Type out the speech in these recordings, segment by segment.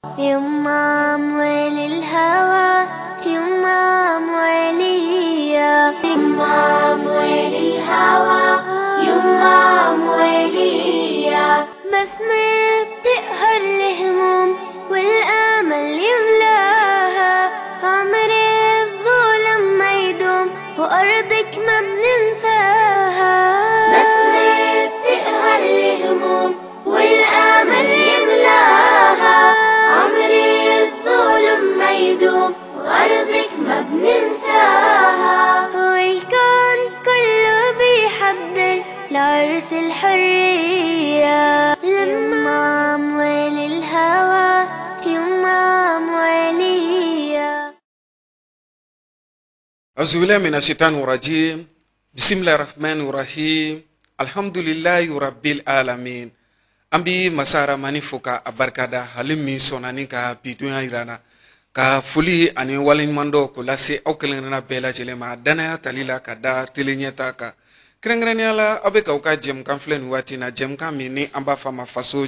يما موالي الهوى يما موالية يما موالي الهوى يما موالية بسمة بتقهر الهموم والأمل يملاها عمر الظلم ما يدوم وأرضك ما بننساها بسمة بتقهر الهموم والأمل يملاها عمري الظلم ما يدوم وأرضك ما بننساها والكون كله بيحضر لعرس الحرية لما موالي الهوى يما موالية أعوذ بالله من الشيطان الرجيم بسم الله الرحمن الرحيم الحمد لله رب العالمين ambi masara manifuka abarkada halimi sonani ka bidunya irana ka fuli ani walin mando ko lase aukelena bela jelema dana talila ka da telenyeta ka krengrenia la abeka uka jem kan flen wati na jem kan mini amba fama faso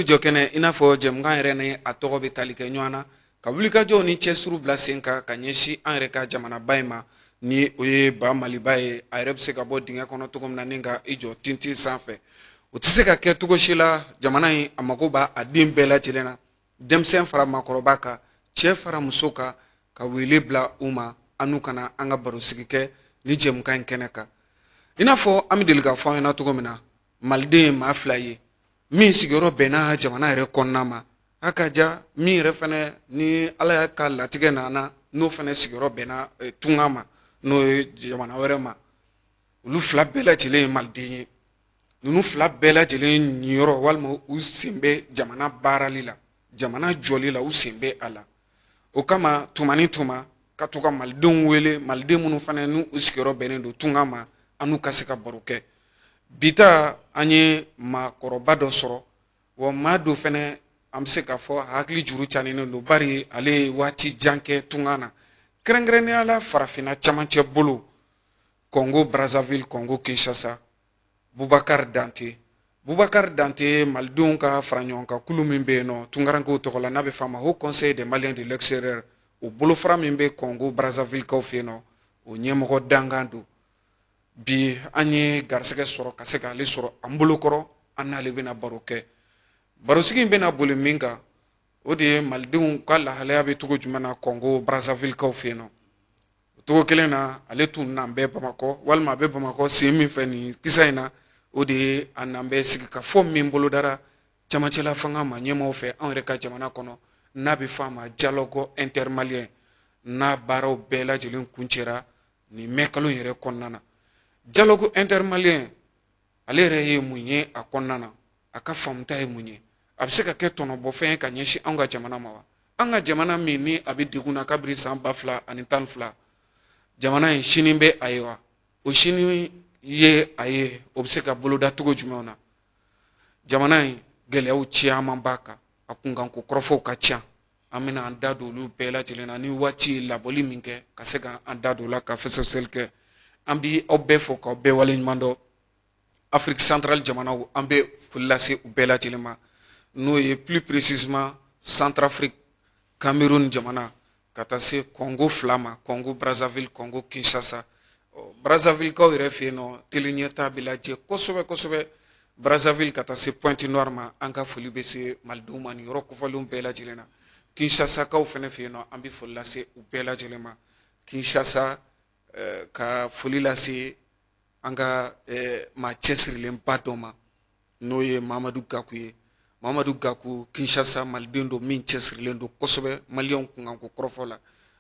jokene inafo jem kan rene atogo betalike nywana ka wulika joni chesuru blasenka kanyeshi anreka jamana baima ni oye ba malibaye arebse ka bodinga kono tugum na ninga ijo tinti sanfe utiseka ke tugoshila jamana yi amagoba adim bela chilena demsen fara makorobaka che fara musoka ka wele bla uma anukana anga barusigike ni jem kan keneka inafo amidilga fo na tugomina malde ma flaye mi sigoro bena jamana re konnama akaja mi refene ni ala ka latige na no fene sigoro bena tungama no jamana werema ulu fla bela chile malde nunu fila bɛɛ lajɛlen niyɔrɔ walima u sen bɛ jamana baarali la jamana jɔli la u sen bɛ a la o kama tuma ni tuma ka to ka malidenw wele maliden minnu fana n'u sigiyɔrɔ bɛnnen don tunga ma an n'u ka se ka baro kɛ bita an ye maakɔrɔba dɔ sɔrɔ wa maa dɔ fana an bɛ se k'a fɔ hakili juru caaninen don bari ale ye waati jan kɛ tunga na kɛrɛnkɛrɛnnenya la farafinna camancɛ bolo Congo Brazzaville Congo Kinshasa Boubacar Dante malidenw ka fara ɲɔgɔn kan kulu min bɛ yen nɔ tungarankew tɔgɔ la n'a bɛ f'a ma Haut Conseil des Maliens de l'extérieur o bolofara min bɛ Congo Brazzaville kaw fɛ yen nɔ o ɲɛmɔgɔ dangan don bi an ye garisɛgɛ sɔrɔ ka se k'ale sɔrɔ an bolokɔrɔ an n'ale bɛna baro kɛ barosigi in bɛna boli min kan o de ye malidenw ka lahalaya bɛ cogo jumɛn na Congo Brazzaville kaw fɛ yen nɔ o cogo kelen na ale tun nan bɛ Bamakɔ walima a bɛ Bamakɔ sen min fɛ nin kisa in na o de ye a nan bɛ sigi ka fɔ min bolodara camancɛla fanga ma ɲɛmaaw fɛ anw yɛrɛ ka jamana kɔnɔ n'a bɛ f'a ma dialogue intermalien n'a baaraw bɛɛ lajɛlen kuncɛra nin mɛnkalo yɛrɛ kɔnɔna na dialogue intermalien ale yɛrɛ ye mun ye a kɔnɔna na a ka faamuta ye mun ye a bɛ se ka kɛ tɔnɔbɔfɛn ye ka ɲɛsin anw ka jamana ma wa an ka jamana min ni a bɛ degun na kabiri san 2012 jamana in sini bɛ a ye wa o sini ye a ye o bɛ se ka boloda cogo jumɛnw na jamana in gɛlɛyaw caman b'a kan a kunkanko kɔrɔfɔw ka ca an bɛna an da don olu bɛɛ lajɛlen na ni waati labɔli min kɛ ka se ka an da don o la ka fɛsɛfɛsɛli kɛ an bɛ aw bɛɛ fɔ k'aw bɛɛ waleɲuman dɔn Afrique centrale jamanaw an bɛ foli lase u bɛɛ lajɛlen ma n'o ye plus précisément Centrafrique Cameroun jamana ka taa se Congo fila ma Congo Brazzaville Congo Kinshasa Brazzaville kaw yɛrɛ fɛ yen nɔ teleɲɛta bɛ lajɛ kosɛbɛ Brazzaville ka taa se Pointe Noire ma an ka foli bɛ se malidenw ma nin yɔrɔ kofɔlenw bɛɛ lajɛlen na Kinshasa kaw fana fɛ yen nɔ an bɛ foli lase u bɛɛ lajɛlen ma Kinshasa ka foli lase an ka maa cɛsirilenba dɔ ma n'o ye Mamadou Gakou ye Mamadou Gakou Kinshasa maliden don min cɛsirilen don kosɛbɛ maliyɛnw kunkanko kɔrɔfɔ la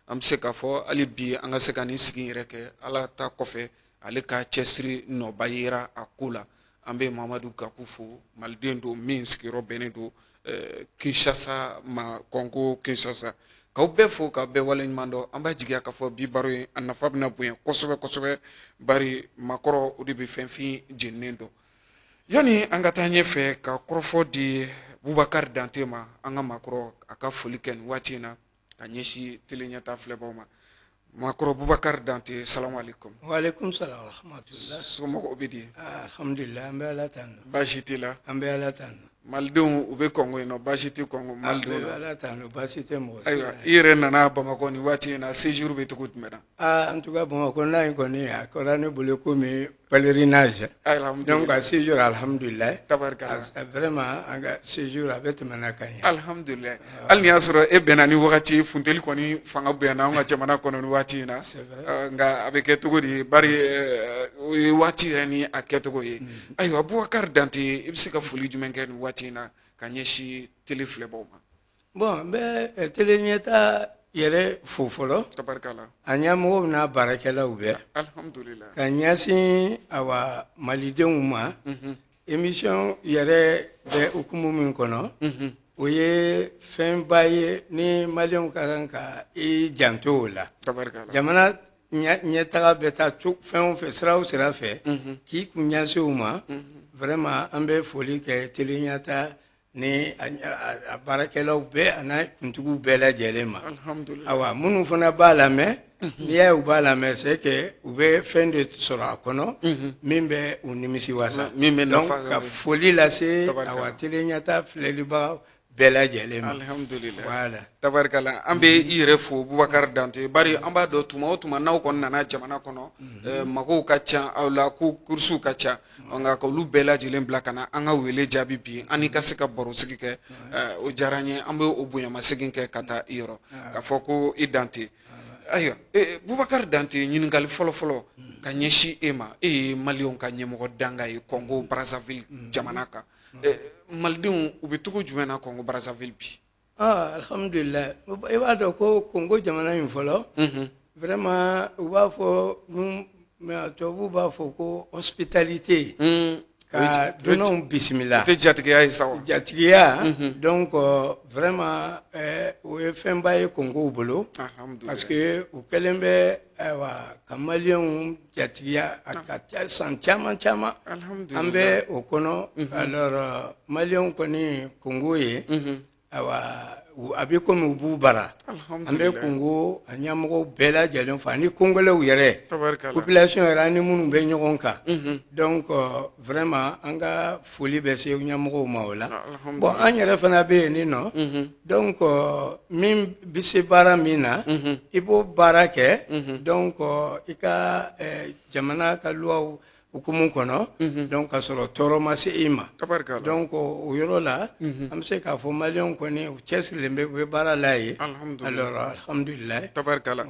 an bɛ se k'a fɔ hali bi an ka se ka nin sigi yɛrɛ kɛ ala ta kɔfɛ ale ka cɛsiri nɔba yera a ko la an bɛ Mamadou Gakou fo maliden don min sigiyɔrɔ bɛnnen don Kinshasa ma Congo Kinshasa k'aw bɛɛ fo k'aw bɛɛ waleɲuman dɔn an b'a jigiya k'a fɔ bi baro in a nafa bɛna bonya kosɛbɛ bari maakɔrɔ o de bɛ fɛnfin jeninen dɔn yani an ka taa ɲɛfɛ ka kɔrɔfɔ di Boubacar Dante ma an ka maakɔrɔ a ka foli kɛ nin waati in na ka ɲɛsin teleɲɛta filɛbaw ma maakɔrɔ Boubacar Dante salamu alaikum. Wa alaikum salam wa rahmatullah. Somɔgɔw bɛ di? Alhamdulillah an bɛ Ala tanu. Baasi t'i la? An bɛ Ala tanu. malidenw u bɛ kɔngɔ yen nɔ baasi tɛ kɔngɔ malidenw na. Ala t'an baasi tɛ mɔgɔ si ayiwa i yɛrɛ nana Bamakɔ ni waati in na séjour bɛ cogo jumɛn na. en tout cas Bamakɔ na in kɔni a kɛra ne bolo komi pèlerinage. Donc a séjour alhamdulillah. tabarikala. Vraiment an ka séjour a bɛ tɛmɛna ka ɲɛ. alhamdulillah hali ni y'a sɔrɔ e bɛnna ni wagati funteni kɔni fanga bonyana anw ka jamana kɔnɔ ni waati in na. nka a bɛ kɛ cogo di bari o ye waati yɛrɛ ni a kɛcogo ye. ayiwa Bubakari Dante i bɛ se ka foli jumɛn kɛ nin waati in na ka ɲɛsin télé filɛbaw ma. Bon n bɛ télé ɲɛtaa yɛrɛ fo fɔlɔ. tabarikala. a ɲɛmɔgɔw n'a baarakɛlaw bɛɛ. alhamdulillah. ka ɲɛsin awa malidenw ma. émission yɛrɛ bɛ hukumu min kɔnɔ. o ye fɛnba ye ni maliyɛnw ka kan ka i janto o la. tabarikala. jamana ɲɛtaga bɛ taa fɛn o fɛ sira o sira fɛ. k'i kun ɲɛsin o ma. vraiment an bɛ foli kɛ télé ɲɛtaa ni a baarakɛlaw bɛɛ a n'a kuntigiw bɛɛ lajɛlen ma. alhamdulillah. awa minnu fana b'a lamɛn. n'i y'a ye u b'a lamɛn c'est que u bɛ fɛn de sɔrɔ a kɔnɔ. min bɛ u nimisi wasa. min bɛ nafa donc ka foli lase awa télé ɲɛtaa filɛlibagaw bɛɛ lajɛlen ma. alhamdulillah. voilà. tabarikala an bɛ i yɛrɛ fo Bubakari Dante bari an b'a dɔn tuma o tuma n'aw kɔni nana jamana kɔnɔ mɔgɔw ka ca aw la ko kursiw ka ca nka k'olu bɛɛ lajɛlen bila ka na an ka wele jaabi bi an ni ka se ka barosigi kɛ o diyara n ye an bɛ o bonyamasegin kɛ ka taa i yɔrɔ k'a fɔ ko i Dante ayiwa Bubakari Dante ɲininkali fɔlɔ-fɔlɔ ka ɲɛsin e ma e ye maliyɛnw ka ɲɛmɔgɔ danga ye Congo Brazzaville jamana kan malidenw u bɛ cogo jumɛn na Congo Brazzaville bi. alhamdulillah i b'a dɔn ko Congo jamana in fɔlɔ. vraiment u b'a fɔ tubabuw b'a fɔ ko hospitalité. ka dunanw bisimila. o tɛ jatigiya ye sa wa. jatigiya. donc vraiment o ye fɛnba ye Congow bolo. parce que u kɛlen bɛ ka maliyɛnw jatigiya a ka ca san caman caman. an bɛ o kɔnɔ. alors maliyɛnw kɔni Congo ye. a bɛ komi u b'u bara. an bɛ Congo a ɲɛmɔgɔw bɛɛ lajɛlen fo ani kongolɛw yɛrɛ. population yɛrɛ ani minnu bɛ ɲɔgɔn kan. donc vraiment an ka foli bɛ se ɲɛmɔgɔw ma o la. bon an yɛrɛ fana bɛ yen nin nɔ. donc min bɛ se baara min na. i b'o baara kɛ. donc i ka jamana ka luwaw hukumu kɔnɔ. donc ka sɔrɔ tɔɔrɔ ma se i ma. donc o yɔrɔ la. an bɛ se k'a fɔ maliyɛnw kɔni u cɛsirilen bɛ u bɛ baara la ye. alors alhamdulillah. tabarikala.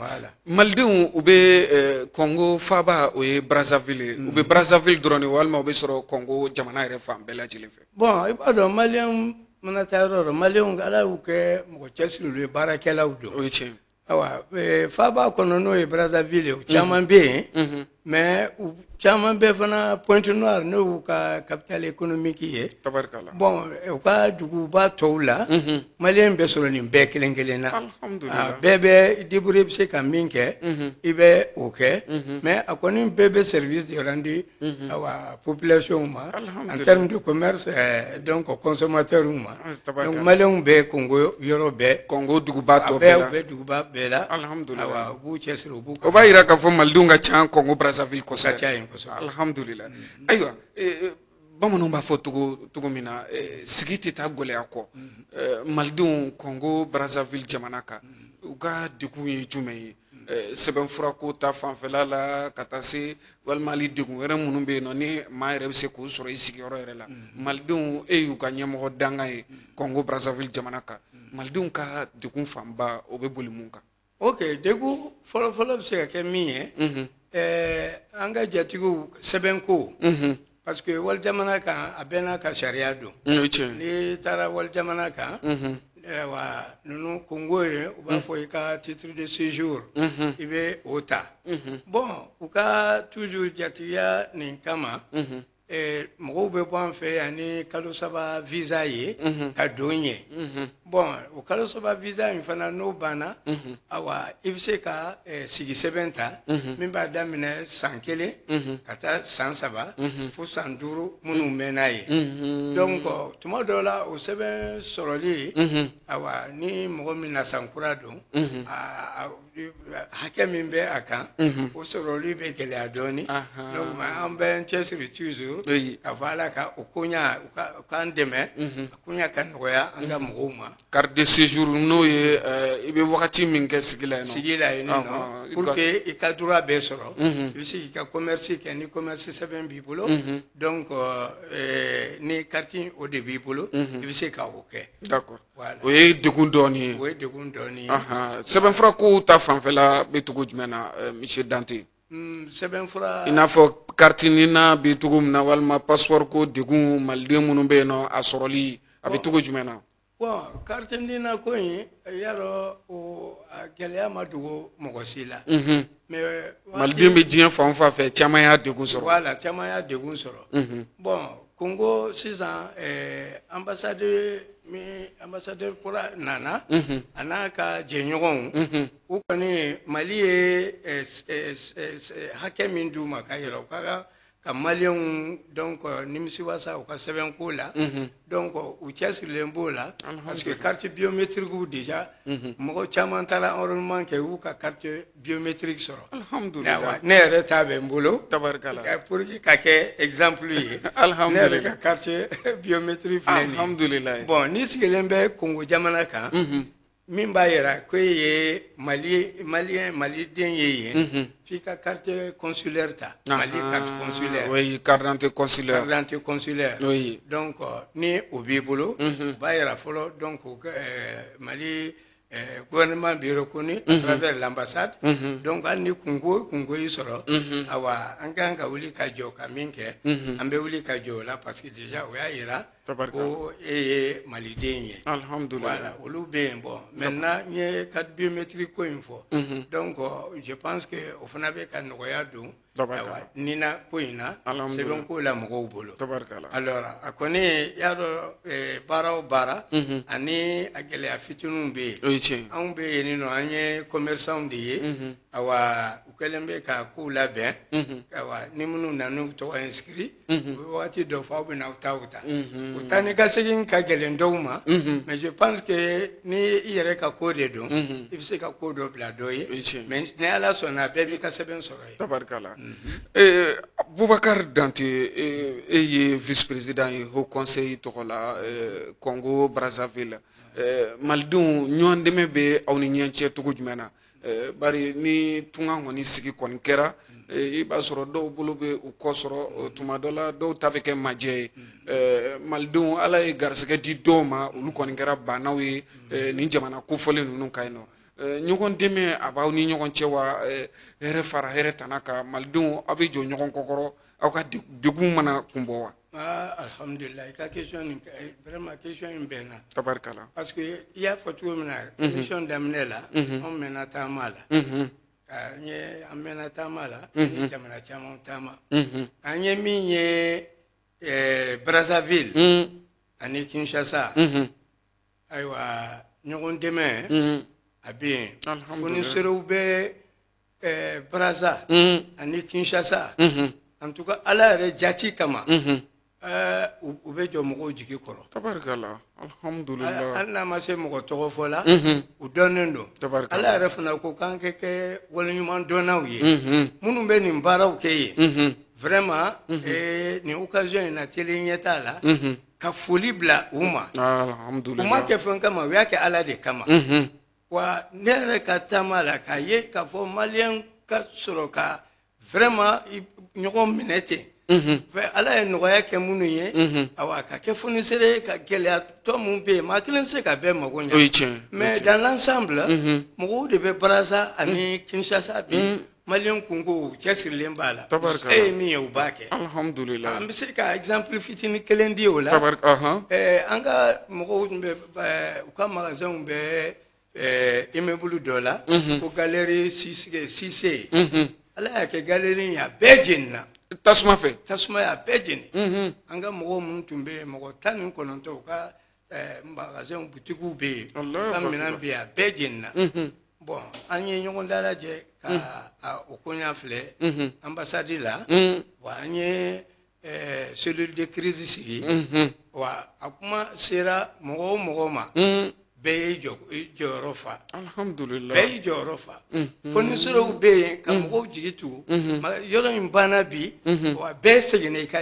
malidenw u bɛ Congo faaba o ye Brazzaville ye. u bɛ Brazzaville dɔrɔn de walima u bɛ sɔrɔ Congo jamana yɛrɛ fan bɛɛ lajɛlen fɛ. bon i b'a dɔn maliyɛnw mana taa yɔrɔ o yɔrɔ maliyɛnw ala y'u kɛ mɔgɔ cɛsirilen ye baarakɛlaw don. o ye tiɲɛ. awa faaba kɔnɔ n'o ye Brazzaville ye u caman bɛ yen. mais u caman bɛ fana Pointe Noire n'o y'u ka capitale économique ye. tabarikala. bon u ka duguba tɔw la. maliyɛn bɛ sɔrɔ nin bɛɛ kelen kelen na. alhamdulillah. bɛɛ bɛ débrouiller bɛ se ka min kɛ. i bɛ o kɛ. mais a kɔni bɛɛ bɛ service de rendu awa population ma. en termes de commerce donc consommateur ma. donc maliyɛnw bɛ Congo yɔrɔ bɛɛ. Congo duguba tɔ bɛɛ la. u bɛ duguba bɛɛ la. alhamdulillah. awa u b'u cɛsiri u b'u. o b'a yira k'a fɔ malidenw ka ca Congo Brazzaville kosɛbɛ. ka ca yen kosɛbɛ. alhamdulillah. ayiwa bamananw b'a fɔ cogo min na sigi tɛ taa gɛlɛya kɔ malidenw Congo Brazzaville jamana kan u ka degun ye jumɛn ye sɛbɛnfurako ta fanfɛla la ka taa se walima hali degun wɛrɛ minnu bɛ yen nɔ ni maa yɛrɛ bɛ se k'u sɔrɔ i sigiyɔrɔ yɛrɛ la malidenw e y'u ka ɲɛmɔgɔ danga ye Congo Brazzaville jamana kan malidenw ka degun fanba o bɛ boli mun kan. ok degun fɔlɔfɔlɔ bɛ se ka kɛ min ye an ka jatigiw sɛbɛnko. parce que wali jamana kan a bɛɛ n'a ka sariya don. n'i taara wali jamana kan. wa ninnu Congo ye u b'a fɔ i ka titre de séjour. i bɛ o ta. bon u ka toujours jatigiya nin kama. mɔgɔw bɛ bɔ an fɛ yan ni kalo saba visa ye. ka don ye. bon o kalo saba visa in fana n'o banna. awa i bɛ se ka sigi sɛbɛn ta. min b'a daminɛ san 1 ka taa san 3 fo san 5 minnu mɛnna ye. donc tuma dɔw la o sɛbɛn sɔrɔli. awa ni mɔgɔ min na san kura don. hakɛ min bɛ a kan. o sɔrɔli bɛ gɛlɛya dɔɔnin. donc an bɛ n cɛsiri toujours. toujours ka voilà ka okunya kan deme akunya kan noya anga muguma carte de séjour no ye ibe wakati min ke sigila no pour que i ka droit be soro bisi ka commerce ke ni commerce seben bibolo donc ni carte au début bolo bisi ka oké d'accord oui degun doni seben fra ko ta fanfela be tugo jumena monsieur Dante seben fra ina fo carte ni na be tugo na walma passeport ko degun malde munu be no asoroli abi tugo jumena bon carte ni na ko yin yaro o gele amadu mogosila mais malde be dien fa fa fe chama ya degun soro voilà chama ya degun soro bon Congo 6 ans ambassadeur pour nana anaka jenyogon u koni Mali hakɛ min du ma ka yira ka malien donc nimisi wasa u ka sɛbɛn ko la donc u cɛsirilen b'o la parce que carte biométrique déjà mɔgɔ caman taara enrôlement kɛ u ka carte biométrique sɔrɔ alhamdulillah ne yɛrɛ ta bɛ n bolo tabarikala pour ka kɛ exemple ye ne yɛrɛ ka carte biométrique filɛ nin ye alhamdulillah bon ni sigilen bɛ Congo jamana kan min b'a yira ko e ye maliden ye yen f'i ka carte consulaire ta Mali carte consulaire oui carte consulaire oui donc ni o b'i bolo b'a yira fɔlɔ donc Mali gouvernement b'i reconnu à travers l'ambassade donc hali ni kungo y'i sɔrɔ awa an kan ka wuli ka jɔ ka min kɛ an bɛ wuli ka jɔ o la parce que déjà o y'a yira ko e ye maliden ye alhamdulillah voilà olu bɛ yen bon maintenant n ye carte biométrique ko in fɔ donc je pense que o fana bɛ ka nɔgɔya don nina ko in na sɛbɛn ko la mɔgɔw bolo alors a kɔni y'a dɔn baara o baara ani a gɛlɛya fitininw bɛ yen anw bɛ yen nɔ an ye commerçants de ye awa u kɛlen bɛ ka kow labɛn awa ni minnu nana u tɔgɔ inscrit u bɛ wagati dɔ fɔ aw bɛ na u ta o taa ni ka segin ka gɛlɛn dɔw ma mais je pense que ni i yɛrɛ ka ko de don i bɛ se ka ko dɔ bila dɔ ye mais ni Ala sɔnna bɛɛ b'i ka sɛbɛn sɔrɔ ye tabarikala Boubacar Dante e ye vice-président ye Haut Conseil tɔgɔ la Congo Brazzaville malidenw ɲɔgɔn dɛmɛ bɛ aw ni ɲɔgɔn cɛ cogo jumɛn na bari ni tunga kɔni sigi kɔni kɛra i b'a sɔrɔ dɔw bolo bɛ u kɔ sɔrɔ tuma dɔ la dɔw ta bɛ kɛ majɛ ye malidenw Ala ye garisɛgɛ di dɔw ma olu kɔni kɛra bannaw ye nin jamana kofɔlen ninnu ka yen nɔ ɲɔgɔn dɛmɛ a b'aw ni ɲɔgɔn cɛ wa hɛrɛ fara hɛrɛ tana kan malidenw aw bɛ jɔ ɲɔgɔn kɔkɔrɔ aw ka degun mana kun bɔ wa alhamdulillah i ka question nin vraiment question in bɛn na tabarikala parce que i y'a fɔ cogo min na émission daminɛ la anw mɛnna taama la an mɛnna taama la ni jamana caman taama an ye min ye Brazzaville ani Kinshasa ayiwa ɲɔgɔn dɛmɛ a bɛ yen fournisseurs bɛ Brazza ani Kinshasa en tout cas Ala yɛrɛ jati kama u bɛ jɔ mɔgɔw jigi kɔrɔ tabarikala alhamdulillah hali n'a ma se mɔgɔ tɔgɔ fɔ la u dɔnnen don Ala yɛrɛ fana ko k'an kɛ kɛ waleɲuman dɔnnaw ye minnu bɛ nin baaraw kɛ yen vraiment nin occasion in na tele ɲɛ t'a la ka foli bila u ma alhamdulillah u ma kɛ fɛn kama u y'a kɛ Ala de kama wa ne yɛrɛ ka taama la k'a ye k'a fɔ maliyɛn ka sɔrɔ ka vraiment ɲɔgɔn minɛ ten Ala ye nɔgɔya kɛ minnu ye awa ka kɛ fournisseur ye ka gɛlɛya tɔ mun bɛ yen maa kelen tɛ se ka bɛɛ mago ɲa mais dans l'ensemble mɔgɔw de bɛ Brazza ani Kinshasa bi maliyɛn kungo cɛsirilen b'a la e ye min ye u b'a kɛ alhamdulillah an bɛ se ka exemple fitinin kelen di o la an ka mɔgɔw tun bɛ u ka magasinw bɛ immeuble dɔ la ko galerie Cissé Ala y'a kɛ galerie in a bɛɛ jenina tasuma fɛ tasuma y'a bɛɛ jeni an ka mɔgɔw minnu tun bɛ yen mɔgɔ 19 u ka magasin butigiw bɛ yen u ka minɛn bɛ yen a bɛɛ jenina bon an ye ɲɔgɔn dalajɛ ka o koɲa filɛ ambassade la wa an ye cellule de crise sigi wa a kuma sera mɔgɔ o mɔgɔ ma bɛɛ ye jɔyɔrɔ fa alhamdulillah bɛɛ ye jɔyɔrɔ fa fonisɛrɛw bɛ yen ka mɔgɔw jigi tugu yɔrɔ in banna bi wa bɛɛ seginna i ka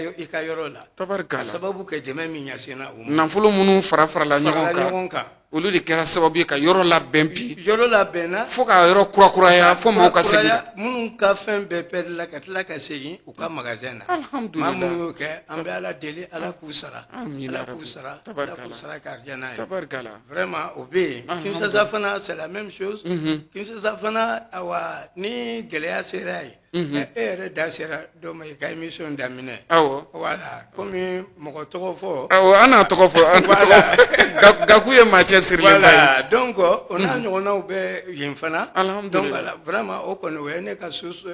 yɔrɔ la tabarikala ka sababu kɛ dɛmɛ min ɲasenna u ma nafolo minnu fara farala ɲɔgɔn ɲɔgɔn kan olu de kɛra sababu ye ka yɔrɔ labɛn bi yɔrɔ labɛnna fo ka yɔrɔ kurakuraya fo maaw ka segin minnu ka fɛn bɛɛ pɛrɛla ka tila ka segin u ka magasin na alhamdulillah maa minnu y'o kɛ an bɛ ala deli ala k'u sara ala k'u sara ala k'u sara ka arjɛ n'a ye tabarikala vraiment o bɛ yen Kinshasa fana c'est la même chose Kinshasa fana awa ni gɛlɛya sera ye e yɛrɛ da sera dɔ ma i ka émission daminɛ awɔ voilà komi mɔgɔ tɔgɔ fɔ awɔ an n'a tɔgɔ fɔ an tɔgɔ gaku ye maa cɛsirilenba ye voilà donc o n'a ɲɔgɔnnaw bɛ yen fana alhamdulillah donc vraiment o kɔni o ye ne ka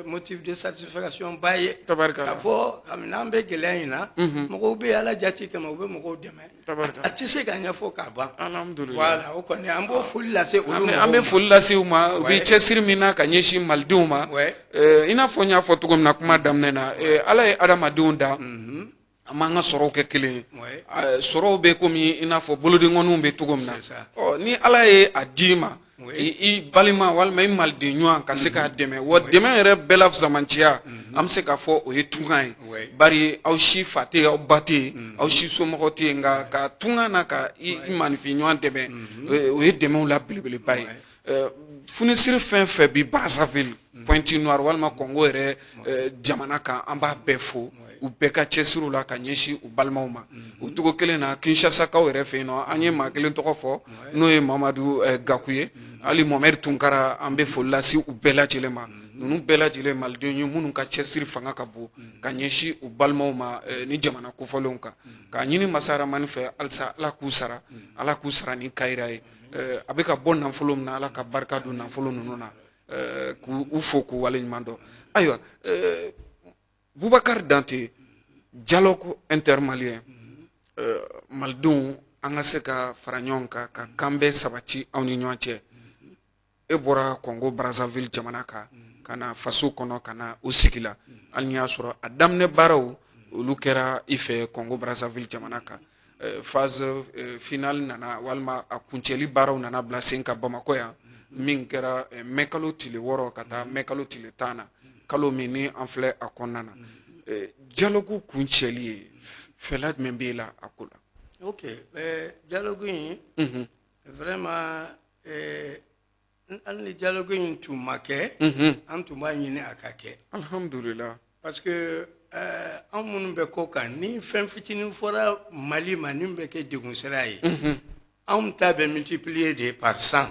motif de satisfaction ba ye tabarikala k'a fɔ kabini an bɛ gɛlɛya in na mɔgɔw bɛ ala jati kama u bɛ mɔgɔw dɛmɛ a tɛ se ka ɲɛfɔ k'a ban alhamdulillah voilà o kɔni an b'o foli lase olu ma an bɛ foli lase u ma u bɛ cɛsiri min na ka ɲɛsin malidenw ma i n'a fɔ n y'a fɔ cogo min na kuma daminɛ na ala ye adamadenw da an b'an ka sɔrɔw kɛ kelen ye sɔrɔw bɛ komi i n'a fɔ bolodenkɔniw bɛ cogo min na ni ala ye a d'i ma i balima walima i maliden ɲɔgɔn ka se k'a dɛmɛ wa dɛmɛ yɛrɛ bɛɛ la fisamanciya an bɛ se k'a fɔ o ye tunga ye bari aw si fa tɛ aw ba tɛ aw si somɔgɔ tɛ nka ka tunga na ka i manifin ɲɔgɔn dɛmɛ o ye dɛmɛw la belebeleba ye funisiri fɛn fɛn bi Brazzaville Pointe Noire walima Congo yɛrɛ jamana kan an b'a bɛɛ fo u bɛɛ ka cɛsiriw la ka ɲɛsin u balimaw ma o cogo kelen na Kinshasakaw yɛrɛ fɛ yen nɔ an ye maa kelen tɔgɔ fɔ n'o ye Mamadu Gaku ye hali Mohamed Tunkara an bɛ foli lase u bɛɛ lajɛlen ma ninnu bɛɛ lajɛlen malidenw ye minnu ka cɛsiri fanga ka bon ka ɲɛsin u balimaw ma ni jamana kofɔlenw kan k'a ɲini Masa Rahamani fɛ halisa ala k'u sara ni kayira ye a bɛ ka bɔ nafolo min na ala ka barika don nafolo ninnu na k'u fo k'u waleɲuman dɔn ayiwa Boubacar Dante dialogue intermalien malidenw an ka se ka fara ɲɔgɔn kan ka kan bɛɛ sabati aw ni ɲɔgɔn cɛ e bɔra Congo Brazzaville jamana kan ka na faso kɔnɔ ka na o sigi la hali n'i y'a sɔrɔ a daminɛ baaraw olu kɛra i fɛ Congo Brazzaville jamana kan phase finale nana walima a kuncɛli baaraw nana bila sen ka Bamakɔ yan min kɛra mai kalo tile 6 ka taa mai kalo tile 10 na kalo min ni an filɛ a kɔnɔna na dialogue kuncɛli ye fɛla jumɛn b'e la a ko la ok dialogue in vraiment hali ni dialogue in tun ma kɛ an tun b'a ɲini a ka kɛ alhamdulillah parce que an minnu bɛ kɔ kan ni fɛn fitinin fɔra Mali ma min bɛ kɛ degun sira ye anw ta bɛ multiplier de par 100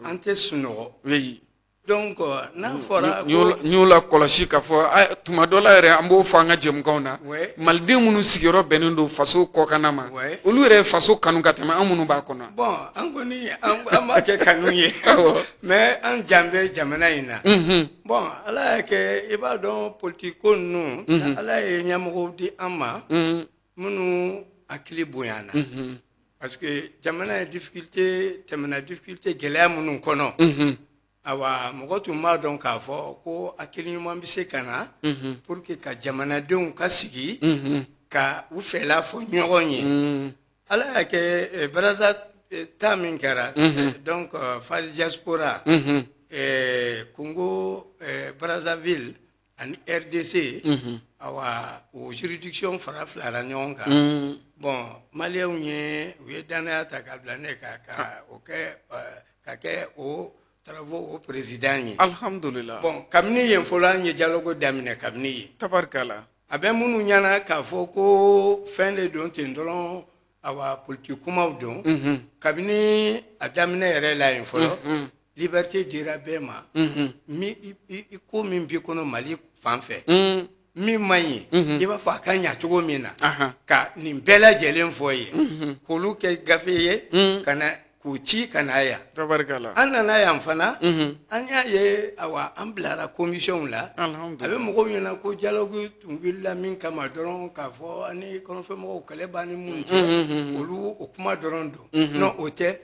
an tɛ sunɔgɔ donc n'a fɔra n y'o la kɔlɔsi k'a fɔ tuma dɔ la yɛrɛ an b'o fɔ an ka jɛmukanw na maliden minnu sigiyɔrɔ bɛnnen don faso kɔkanna ma olu yɛrɛ faso kanu ka tɛmɛ an minnu b'a kɔnɔ bon an kɔni an b'a kɛ kanu ye mais an jan bɛ jamana in na bon ala y'a kɛ i b'a dɔn politique ko ninnu ala ye ɲɛmɔgɔw di an ma minnu hakili bonyana parce que jamana ye difficulté tɛmɛna difficulté gɛlɛya minnu kɔnɔ awa mɔgɔ tun b'a dɔn k'a fɔ ko hakili ɲuman bɛ se ka na pour que ka jamanadenw ka sigi ka u fɛla fɔ ɲɔgɔn ye ala y'a kɛ Brazza ta min kɛra donc phase diaspora Congo Brazzaville ani RDC awa o juridiction fara filara ɲɔgɔn kan bon maliyɛnw ye u ye danaya ta ka bila ne kan ka kɛ o travaux au président ye alhamdulillah bon kabini yen fɔlɔ an ye dialogue daminɛ kabini ye tabarikala a bɛ minnu ɲɛna k'a fɔ ko fɛn de don ten dɔrɔn awa politique kumaw don kabini a daminɛ yɛrɛ la yen fɔlɔ liberté dira bɛɛ ma ko min b'i kɔnɔ Mali fan fɛ min man ɲi i b'a fɔ a ka ɲa cogo min na ka nin bɛɛ lajɛlen fɔ ye k'olu kɛ gafe ye ka na k'u ci ka na yan an nana yan fana an y'a ye awa an bilara commission la a bɛ mɔgɔw ɲɛna ko dialogue tun wulila min kama dɔrɔn k'a fɔ ani kɔnɔfɛnmɔgɔw kɛlɛ b'an ni minnu cɛ olu o kuma dɔrɔn don non o tɛ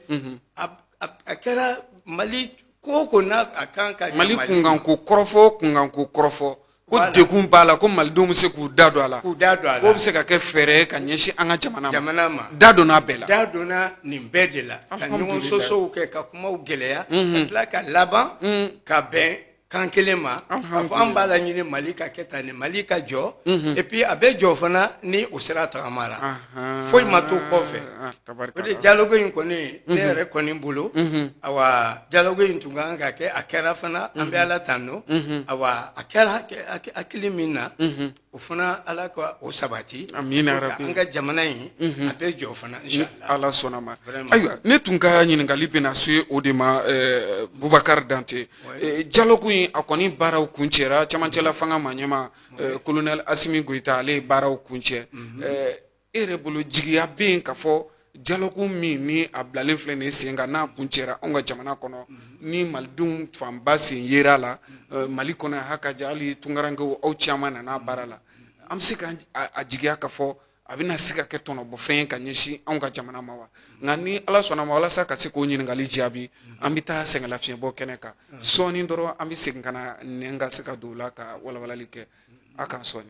a kɛra Mali ko n'a a kan ka Mali kunkanko kɔrɔfɔ ko degun b'a la ko malidenw bɛ se k'u da don a la k'u da don a la k'o bɛ se ka kɛ fɛɛrɛ ka ɲɛsin an ka jamana ma da donna bɛɛ la da donna nin bɛɛ de la ka ɲɔgɔn sɔsɔw kɛ ka kumaw gɛlɛya ka tila ka laban ka bɛn kan kelen ma ka fɔ an b'a la ɲini Mali ka kɛ tan ni Mali ka jɔ et puis a bɛ jɔ fana ni o sera tagama la foyi ma to kɔfɛ o de dialogue in kɔni ne yɛrɛ kɔni bolo awa dialogue in tun kan ka kɛ a kɛra fana an bɛ Ala tanu awa a kɛra hakili min na o fana Ala ka o sabati amina rabi an ka jamana in a bɛ jɔ fana inshallah Ala sɔnna ma ayiwa ne tun ka ɲininkali bɛna se o de ma Bubakari Dante dialogue in a kɔni baaraw kuncɛra camancɛla fanga ma ɲɛma colonel Asimi Goita ale ye baaraw kuncɛ e yɛrɛ bolo jigiya bɛ yen ka fɔ dialogue min ni a bilalen filɛ nin sen kan n'a kuncɛra anw ka jamana kɔnɔ ni malidenw fanba sen yera la Mali kɔnɔ yan hakaja hali tunkarankew aw caman nana baara la an bɛ se ka a jigiya ka fɔ a bɛna se ka kɛ tɔnɔbɔfɛn ye ka ɲɛsin anw ka jamana ma wa nka ni Ala sɔnna ma walasa ka se k'o ɲininkali jaabi an bɛ taa sɛgɛnlafiɲɛbɔ kɛnɛ kan sɔɔni dɔrɔn an bɛ segin ka na nɛn ka se ka don o la ka walawalali kɛ a kan sɔɔni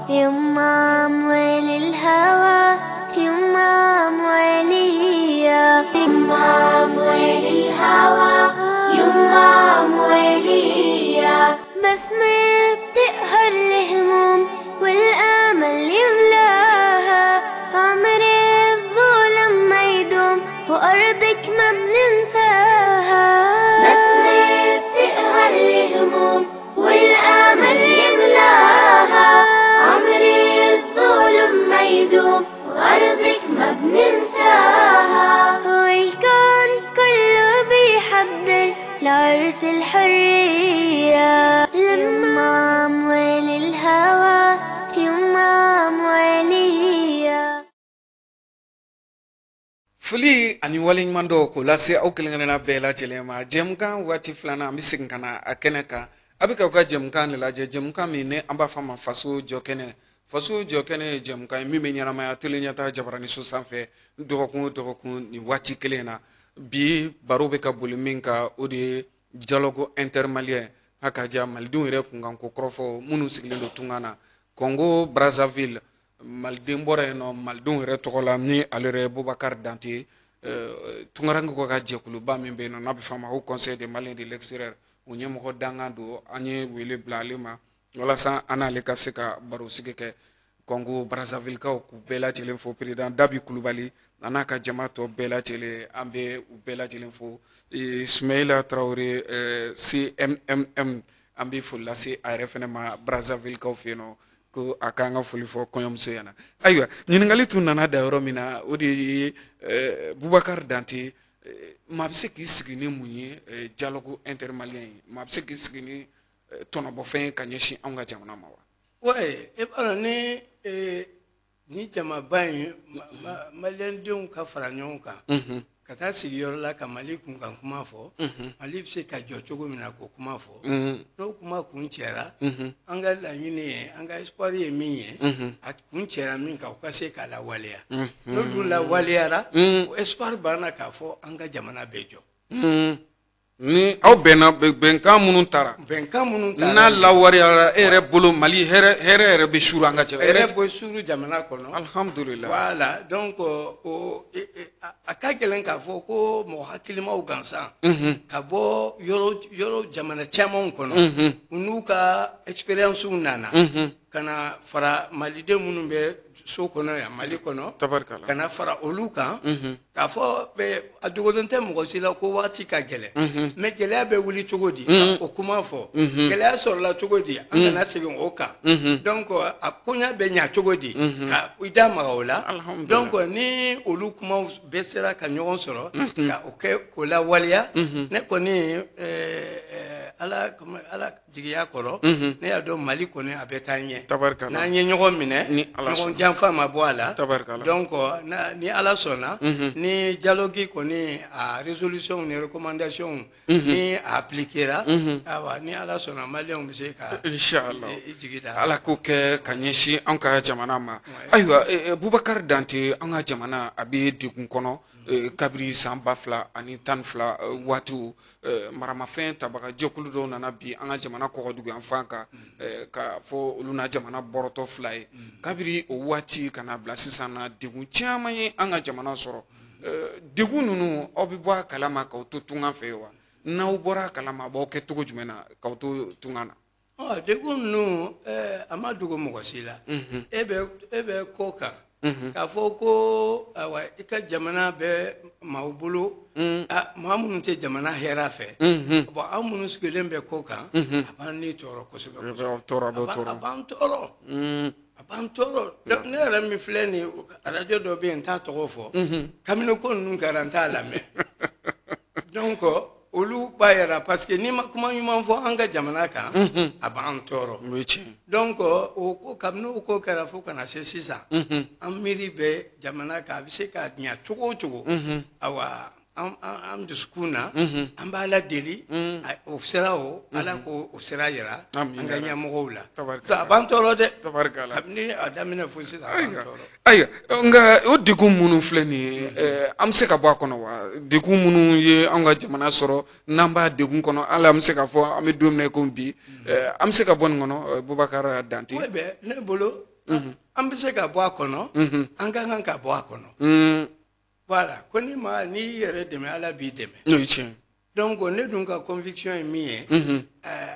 يمام ويل الهوى يمام ويليا يمام ويل الهوى يمام ويليا بسمة بتقهر الهموم والآمل يملاها عمر الظلم ما يدوم وأرضك ما بننساها بسمة بتقهر الهموم والآمل يملاها عمري الظلم ما يدوم وأرضك ما بننساها والكون كله بيحضر لعرس الحرية يمام ويل الهوى يمام ويليا foli ani waleɲuman dɔw k'o lase aw kelen-kelenna bɛɛ lajɛlen ma jɛmukan waati filanan an bɛ segin ka na a kɛnɛ kan a bɛ ka u ka jɛmukan de lajɛ jɛmukan min ne an b'a fɔ a ma faso jɔkɛnɛ faso jɔkɛnɛ ye jɛmukan ye min bɛ ɲɛnamaya tele ɲɛtaa Jabarani so sanfɛ dɔgɔkun o dɔgɔkun nin waati kelen na bi baro bɛ ka boli min kan o de ye dialogue intermalien hakaja malidenw yɛrɛ kunkan ko kɔrɔfɔ minnu sigilen don tunga na Congo Brazzaville maliden bɔra yen nɔ malidenw yɛrɛ tɔgɔ la ni ale yɛrɛ Bubakari Dante tungarankew ka jɛkuluba min bɛ yen nɔ n'a bɛ fɔ a ma ko conseil des Maliens de l'extérieur o ɲɛmɔgɔ dangan don an ye wele bila ale ma walasa an n'ale ka se ka baro sigi kɛ Congo Brazzaville kaw k'u bɛɛ lajɛlen fo président Dabi Kulubali a n'a ka jama tɔ bɛɛ lajɛlen an bɛ u bɛɛ lajɛlen fo Ismaila Traoré CMMM an bɛ foli lase a yɛrɛ fɛnɛ ma Brazzaville kaw fɛ yen nɔ ko a k'an ka foli fɔ kɔɲɔmuso ɲɛna ayiwa ɲininkali tun nana da yɔrɔ min na o de ye Bubakari Dante maa bɛ se k'i sigi ni mun ye dialogue intermalien ye maa bɛ se k'i sigi ni tɔnɔbɔfɛn ye ka ɲɛsin anw ka jamana ma wa. ouais e b'a dɔn ni jamaba in maliyɛndenw ka fara ɲɔgɔn kan ka taa sigiyɔrɔ la ka Mali kunkan kuma fɔ Mali bɛ se ka jɔ cogo min na k'o kuma fɔ n'o kuma kun cɛra an ka laɲini ye an ka espoir ye min ye a kun cɛra min kan u ka se k'a lawaleya n'o dun lawaleyara o espoir banna k'a fɔ an ka jamana bɛ jɔ. ni aw bɛnna bɛnkan minnu taara n'a lawariyara e yɛrɛ bolo Mali hɛrɛ yɛrɛ bɛ suru an ka jamana hɛrɛ bɛ suru jamana kɔnɔ alhamdulillah voilà donc a ka gɛlɛn k'a fɔ ko mɔgɔ hakilimaw gansan ka bɔ yɔrɔ jamana camanw kɔnɔ u n'u ka expérience nana ka na fara maliden minnu bɛ so kɔnɔ yan Mali kɔnɔ ka na fara olu kan k'a fɔ a dogolen tɛ mɔgɔ si la ko waati ka gɛlɛn mais gɛlɛya bɛ wuli cogo di o kuma fɔ gɛlɛya sɔrɔla cogo di an kana segin o kan donc a koɲa bɛ ɲa cogo di ka i da maga o la donc ni olu kumaw bɛɛ sera ka ɲɔgɔn sɔrɔ ka o kɛ k'o lawaleya ne kɔni ala jigiya kɔrɔ ne y'a dɔn Mali kɔni a bɛ taa ɲɛ n'an ye ɲɔgɔn minɛ ɲɔgɔn janfa ma bɔ a la donc ni Ala sɔnna ni ni dialogue koni a résolution ni recommandation ni appliquera awa ni ala sona malien bi se ka inshallah ala ko ke kanyeshi an ka jamana ma aywa Boubacar Dante an ka jamana abi degun kono kabiri san 2012 watu maramafɛn tabaga jɛkulu dɔw nana bi an ka jamana kɔgɔdugu yan fan kan ka fɔ olu na jamana bɔrɔtɔ 2 ye kabiri o waati kana bila sisan na degun caman ye an ka jamana sɔrɔ degun ninnu aw bɛ bɔ a kalama k'aw to tunga fɛ wa n'aw bɔra a kalama b'aw kɛ cogo jumɛn na k'aw to tunga na degun ninnu a ma dogo mɔgɔ si la e bɛ ko kan k'a fɔ ko awa i ka jamana bɛ maaw bolo maa minnu tɛ jamana hɛrɛ fɛ bon an minnu sigilen bɛ ko kan a b'an ni tɔɔrɔ kosɛbɛ a b'an tɔɔrɔ a b'an tɔɔrɔ ne yɛrɛ min filɛ nin radio dɔ bɛ yen n t'a tɔgɔ fɔ kabini ko ninnu kɛra n t'a lamɛn donc olu b'a yɛrɛ parce que n'i ma kuma ɲuman fɔ an ka jamana kan a b'an tɔɔrɔ donc o ko kabini o ko kɛra fo kana se sisan an miiri bɛ jamana kan a bɛ se ka ɲɛ cogo o cogo awa an dusukun na an b'a la deli o sira o ala ko o sira yira an ka ɲɛmɔgɔw la a b'an tɔɔrɔ dɛ kabini a daminɛ fo sisan a b'an tɔɔrɔ ayiwa nka o degun minnu filɛ nin ye an bɛ se ka bɔ a kɔnɔ wa degun minnu ye an ka jamana sɔrɔ n'an b'a degun kɔnɔ hali an bɛ se ka fɔ an bɛ don min na ko bi an bɛ se ka bɔ nin kɔnɔ Boubacar Dante ne bolo an bɛ se ka bɔ a kɔnɔ an ka kan ka bɔ a kɔnɔ voilà ko ni yɛrɛ dɛmɛ ala b'i dɛmɛ n'o ye tiɲɛ donc ne dun ka conviction ye min ye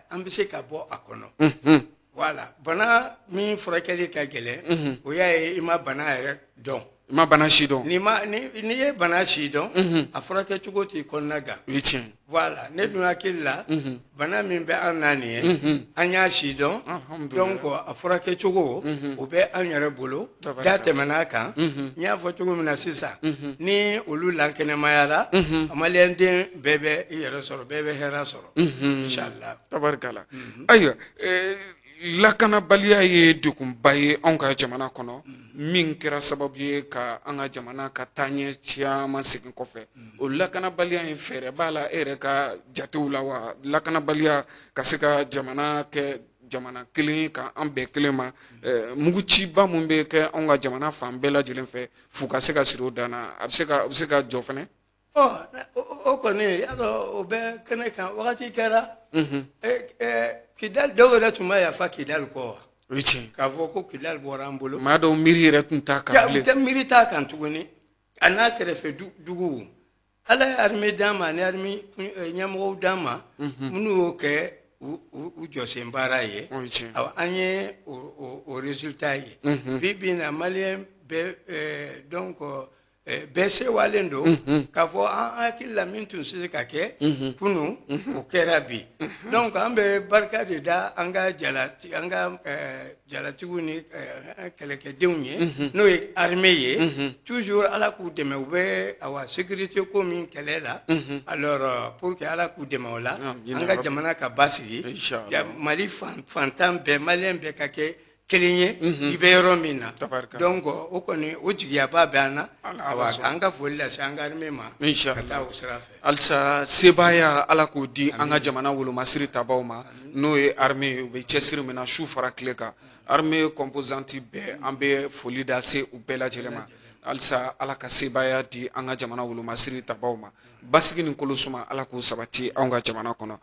an bɛ se ka bɔ a kɔnɔ voilà bana min furakɛli ka gɛlɛn o y'a ye i ma bana yɛrɛ dɔn i ma bana si dɔn n'i ye bana si dɔn a furakɛ cogo t'i kɔnɔna gan o ye tiɲɛ voilà ne dun hakili la bana min bɛ an na nin ye an y'a si dɔn donc a furakɛ cogo o bɛ an yɛrɛ bolo da tɛmɛn'a kan n y'a fɔ cogo min na sisan ni olu lankɛnɛmayara maliyɛnden bɛɛ bɛ i yɛrɛ sɔrɔ bɛɛ bɛ hɛrɛ sɔrɔ inshallah tabarikala ayiwa lakanabaliya ye degunba ye anw ka jamana kɔnɔ min kɛra sababu ye ka an ka jamana ka taaɲɛ caman segin kɔfɛ o lakanabaliya in fɛɛrɛ b'a la e yɛrɛ ka jatew la wa lakanabaliya ka se ka jamana kɛ jamana kelen ka an bɛɛ kelen ma muguciba mun bɛ kɛ anw ka jamana fan bɛɛ lajɛlen fɛ f'u ka se ka siri o dan na a bɛ se ka jɔ fɛnɛ o kɔni y'a dɔn o bɛ kɛnɛ kan wagati kɛra Kidali dɔw yɛrɛ tun b'a yafa Kidali kɔ wa o ye tiɲɛ k'a fɔ ko Kidali bɔra an bolo maa dɔw miiri yɛrɛ tun t'a kan bilen u tɛ miiri t'a kan tuguni a n'a kɛrɛfɛ duguw ala ye armée d'an ma ani armée ɲɛmɔgɔw d'an ma minnu y'o kɛ u jɔsen baara ye an ye o résultat ye bi bi in na maliyɛn bɛɛ donc bɛɛ sewalen don k'a fɔ an hakili la min tun se ka kɛ kunun o kɛra bi donc an bɛ barika de da an ka jalatigiw ni kɛlɛkɛdenw ye n'o ye armée ye toujours ala k'u dɛmɛ u bɛ awa sécurité ko min kɛlɛ la alors pour que ala k'u dɛmɛ o la an ka jamana ka basigi Mali fantan bɛɛ maliyɛn bɛɛ ka kɛ kelen ye i bɛ yɔrɔ min na donc o kɔni o jigiyaba bɛ an na an ka foli lase an ka armée ma ka taa o sira fɛ halisa sebaaya ala k'o di an ka jamana wolomasiri tabaw ma n'o ye armée u bɛ cɛsiri min na su fara tile kan armée composante bɛɛ an bɛ foli da se u bɛɛ lajɛlen ma halisa ala ka sebaaya di an ka jamana wolomasiri tabaw ma basigi ni kolosuma ala k'o sabati an ka jamana kɔnɔ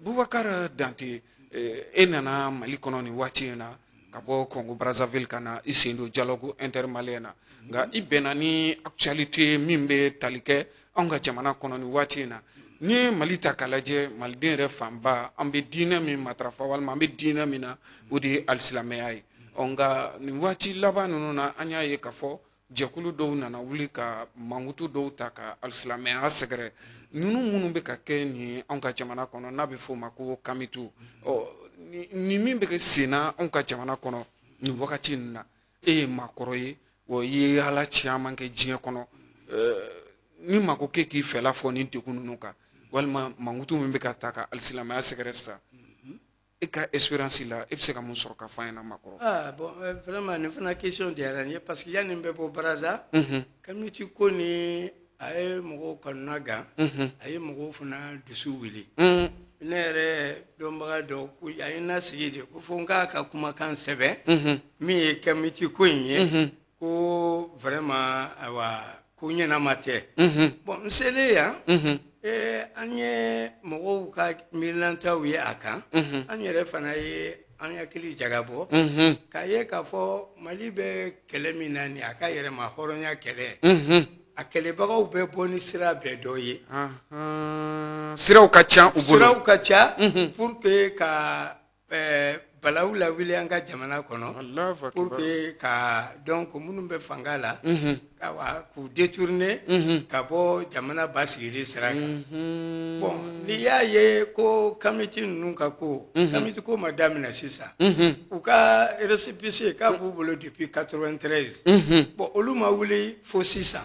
Boubacar Dante e nana Mali kɔnɔ nin waati in na ka bɔ Congo Brazzaville ka na i sen don dialogue intermalien na nka i bɛnna ni actualité min bɛ tali kɛ anw ka jamana kɔnɔ nin waati in na ni ye Mali ta k'a lajɛ maliden yɛrɛ fanba an bɛ diinɛ min matarafa walima an bɛ diinɛ min na o de ye alisilamɛya ye nka nin waati laban ninnu na an y'a ye k'a fɔ jɛkulu dɔw nana wuli ka mankutu dɔw ta ka alisilamɛya sɛgɛrɛ ninnu minnu bɛ ka kɛ nin anw ka jamana kɔnɔ n'a bɛ f'o ma ko kamitu ni min bɛ kɛ senna anw ka jamana kɔnɔ nin wagati ninnu na e ye maakɔrɔ ye wa i ye ala caman kɛ diɲɛ kɔnɔ ni mako k'e k'i fɛla fɔ nin degun ninnu kan walima mankutu min bɛ ka ta ka alisilamɛya sɛgɛrɛ sisan e ka expérience la e bɛ se ka mun sɔrɔ ka fɔ an ɲɛna maakɔrɔ bon vraiment nin fana question diyara n ye parce que yanni n bɛ bɔ Brazza kamitu ko ni a ye mɔgɔw kɔnɔna gan a ye mɔgɔw fana dusu wuli ne yɛrɛ dɔnbaga dɔ ko a ye n lasigi de ko fo n k'a ka kumakan sɛbɛn min ye kamiti ko in ye ko vraiment awa ko ɲɛnama tɛ bon n selen yan an ye mɔgɔw ka miirinantaw ye a kan an yɛrɛ fana ye an hakili jagabɔ k'a ye k'a fɔ Mali bɛ kɛlɛ min na nin a ka yɛrɛma hɔrɔnya kɛlɛ a kɛlɛbagaw bɛ bɔ ni sira bɛɛ dɔ ye siraw ka ca u bolo siraw ka ca pour que ka balawu lawuli an ka jamana kɔnɔ pour que ka donc minnu bɛ fanga la k'u détourner ka bɔ jamana basigili sira kan bon n'i y'a ye ko kamiti ninnu ka ko kamiti ko ma daminɛ sisan u ka récépissé k'a b'u bolo depuis 93 bon olu ma wuli fo sisan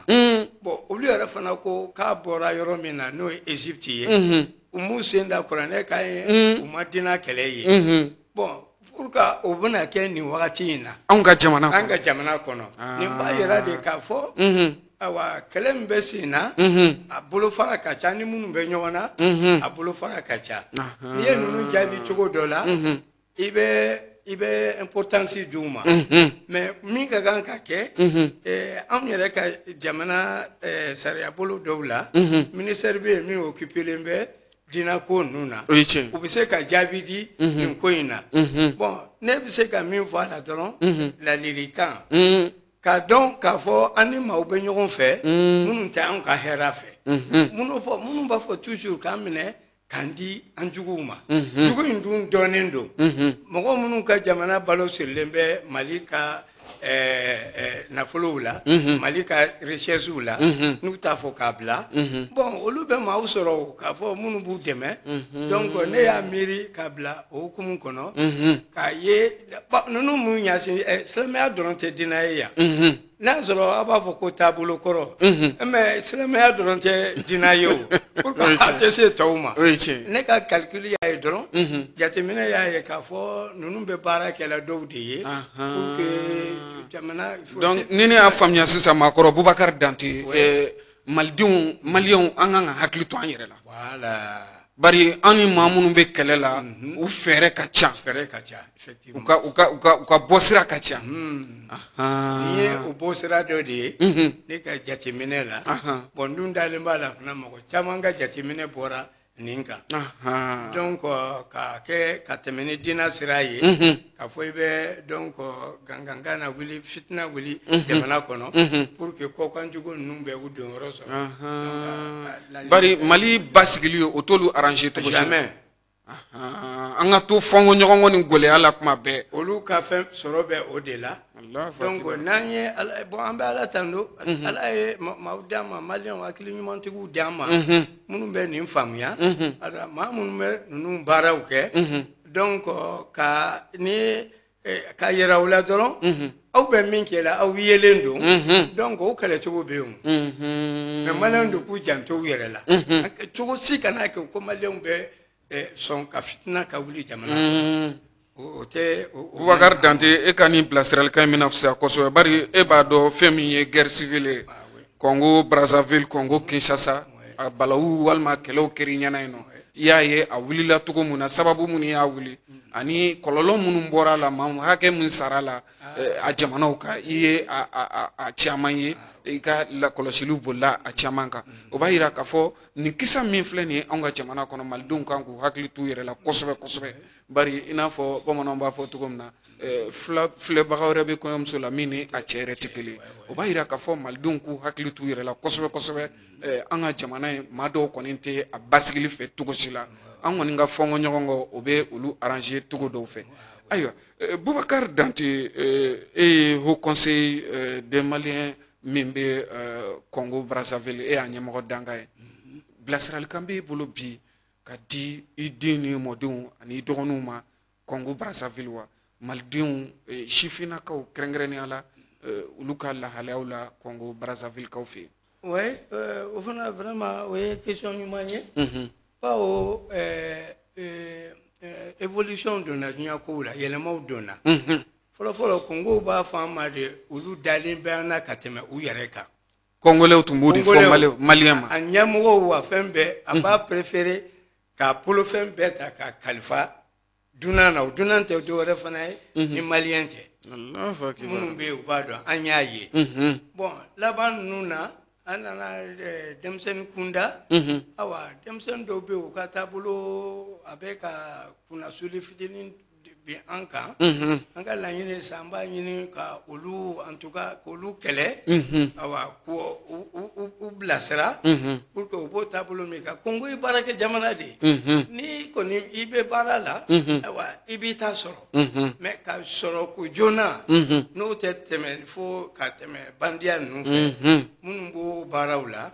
bon olu yɛrɛ fana ko k'a bɔra yɔrɔ min na n'o ye Égypte ye u m'u sen da kuranɛ kan ye u ma dinɛ kɛlɛ ye bon pour que o bɛna kɛ nin wagati in na an ka jamana kɔnɔ nin b'a yira de k'a fɔ awa kɛlɛ min bɛ sen na a bolofara ka ca ni minnu bɛ ɲɔgɔn na a bolofara ka ca n'i ye ninnu jaabi cogo dɔ la i bɛ importance d'u ma mais min ka kan ka kɛ anw yɛrɛ ka jamana sariya bolo dɔw la ministère bɛ yen min occupelen bɛ dina ko ninnu na u bɛ se ka jaabi di nin ko in na bon ne bɛ se ka min fɔ a la dɔrɔn ladilikan k'a dɔn k'a fɔ an ni maaw bɛ ɲɔgɔn fɛ minnu tɛ anw ka hɛrɛ fɛ minnu b'a fɔ toujours k'an minɛ k'an di an juguw ma jugu in dun dɔnnen don mɔgɔ minnu ka jamana balo sirilen bɛ Mali ka nafolow la Mali ka richessew la n'u t'a fɔ k'a bila bon olu bɛ maaw sɔrɔ k'a fɔ minnu b'u dɛmɛ donc ne y'a miiri k'a bila o hukumu kɔnɔ k'a ye ninnu mun ɲɛsin silamɛya dɔrɔn tɛ diinɛ ye yan n'a sɔrɔ a b'a fɔ ko taabolo kɔrɔ mais silamɛya dɔrɔn tɛ diinɛ ye o pour que a tɛ se tɔw ma ne ka calcul y'a ye dɔrɔn jateminɛ y'a ye k'a fɔ ninnu bɛ baara kɛla dɔw de ye pour que jamana donc ni ne y'a faamuya sisan maakɔrɔ Bubakari Dante malidenw maliyɛnw an kan ka hakili to an yɛrɛ la voilà bari an ni maa minnu bɛ kɛlɛ la u fɛɛrɛ ka ca effectivement u ka bɔ sira ka ca n'i ye o bɔ sira dɔ de ye ne ka jateminɛ la bon dun dalen b'a la fana mɔgɔ caman ka jateminɛ bɔra nin kan donc ka tɛmɛ ni diinɛ sira ye ka fɔ i bɛ donc gangan na wuli fitina wuli jamana kɔnɔ pour que kɔkanjugu ninnu bɛ u don yɔrɔ sɔrɔ bari Mali basigili o t'olu arranger cogo si jamais an ka to fɔnko ɲɔgɔn ni gɛlɛya la kuma bɛɛ olu ka fɛn sɔrɔ bɛ o de la donc n'an ye bon an bɛ Ala tando Ala ye maaw d'an ma maliyɛnw hakili ɲumantigiw d'an ma minnu bɛ nin faamuya maa minnu bɛ ninnu baaraw kɛ donc ka yira u la dɔrɔn aw bɛ min kɛ la aw yelen don donc o kɛlɛcogo bɛ yen mais maliyɛnw de k'u janto u yɛrɛ la cogo si kana kɛ ko maliyɛnw bɛ sɔn ka fitina ka wuli jamana o tɛ Bubakari Dante e ka nin bilasiralikan in bɛna fisaya kosɛbɛ bari e b'a dɔn fɛn min ye guerre civile ye Congo Brazzaville Congo Kinshasa a balawu walima kɛlɛw kɛr'i ɲɛna yen nɔ i y'a ye a wulila cogo min na sababu minnu y'a wuli ani kɔlɔlɔ minnu bɔra a la maa hakɛ min sara la a jamanaw kan i ye a caman ye i ka lakɔlɔsiliw bolila a caman kan o b'a yira k'a fɔ nin kisa min filɛ nin ye anw ka jamana kɔnɔ malidenw kan k'u hakili t'u yɛrɛ la kosɛbɛ kosɛbɛ bari i n'a fɔ bamananw b'a fɔ cogo min na filɛbaga wɛrɛ bɛ kɔɲɔmuso la min ni a cɛ yɛrɛ tɛ kelen o b'a yira k'a fɔ malidenw k'u hakili t'u yɛrɛ la kosɛbɛ kosɛbɛ an ka jamana in maa dɔw kɔni tɛ a basigili fɛ cogo si la an kɔni ka fɔnko ɲɔgɔn kɔ o bɛ olu arranger cogo dɔw fɛ ayiwa Bubakari Dante e ye Haut Conseil des Maliens min bɛ Congo Brazzaville e y'a ɲɛmɔgɔ danga ye bilasiralikan b'e bolo bi ka di i den ni mɔdenw ani i dɔgɔninw ma Congo Brazzaville wa malidenw sifinnakaw kɛrɛnkɛrɛnnenya la olu ka lahalayaw la Congo Brazzaville kaw fɛ yen. Oui, o fana vraiment o ye question ɲuman ye bawo évolution donna diɲɛ kow la yɛlɛmaw donna fɔlɔfɔlɔ Congo b'a fɔ an ma de olu dalen bɛ an na ka tɛmɛ u yɛrɛ kan Congolais tun b'o de fɔ malien ma. A ɲɛmɔgɔw wa fɛn bɛɛ a b'a préféré k'a bolofɛn bɛɛ ta ka kalifa dunan na o dunan tɛ dɔwɛrɛ fana ye ni malien tɛ. Minnu bɛ yen u b'a dɔn an y'a ye. Bon laban ninnu na an nana denmisɛnnin kunda. Awa denmisɛnnin dɔw bɛ yen u ka taabolo a bɛ ka kunnasuli fitinin bin an kan. An ka laɲini san an b'a ɲini ka olu en tout cas k'olu kɛlɛ. Awa k'u bilasira. Pour que u b'o taabolo min kan Congo ye baarakɛ jamana de ye. Ni kɔni i bɛ baara la. Awa i b'i ta sɔrɔ. Mais ka sɔrɔ ko joona. N'o tɛ tɛmɛ fo ka tɛmɛ bandiya ninnu fɛ. Minnu b'o baaraw la.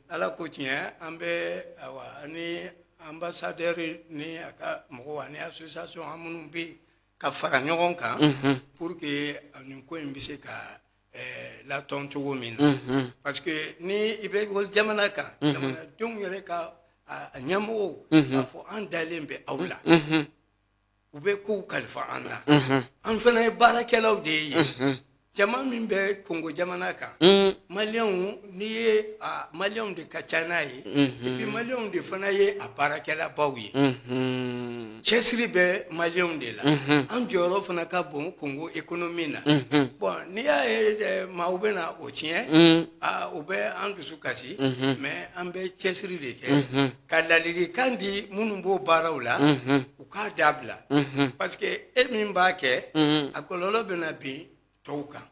Ala ko tiɲɛ an bɛ awa ani ambassadeur ni a ka mɔgɔw ani association an minnu bɛ ka fara ɲɔgɔn kan. Pour que nin ko in bɛ se ka latɔn cogo min na. Parce que ni i bɛ wolo jamana kan. Jamanadenw yɛrɛ ka ɲɛmɔgɔw k'a fɔ an dalen bɛ aw la. U bɛ kow kalifa an na. An fana ye baarakɛlaw de ye. Jama min bɛ Congo jamana kan. Maliyɛnw n'i ye maliyɛnw de ka ca n'a ye. Et puis maliyɛnw de fana ye a baarakɛlabaw ye. Cɛsiri bɛ maliyɛnw de la. An jɔyɔrɔ fana ka bon Congo économie na. Bon n'i y'a ye maaw bɛ na o tiɲɛ. O bɛ an dusu kasi. Mais an bɛ cɛsiri de kɛ. Ka ladilikan di minnu b'o baaraw la. U k'a dabila. Parce que e min b'a kɛ. A kɔlɔlɔ bɛ na bin tɔw kan.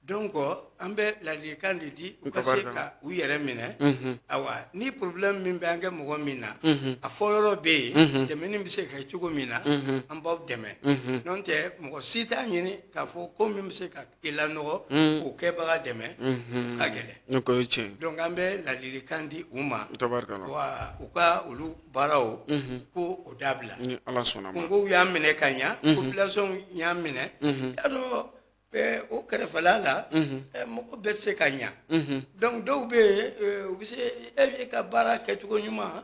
Donc an bɛ ladilikan de di u ka se ka u yɛrɛ minɛ. Awa ni problème min bɛ an kɛ mɔgɔ min na. A fɔ yɔrɔ bɛ yen. Dɛmɛni bɛ se ka kɛ cogo min na. An b'aw dɛmɛ. N'o tɛ mɔgɔ si t'a ɲini k'a fɔ ko min bɛ se ka i lanɔgɔ. K'o kɛbaga dɛmɛ. Ka gɛlɛn. Donc an bɛ ladilikan di u ma. Wa u ka olu baaraw. Ko o dabila. Congo y'a minɛ ka ɲa. Population y'a minɛ. Y'a dɔn o kɛrɛfɛla la. Mɔgɔ bɛ se ka ɲa. Donc dɔw bɛ yen u bɛ se e ka baara kɛcogo ɲuman.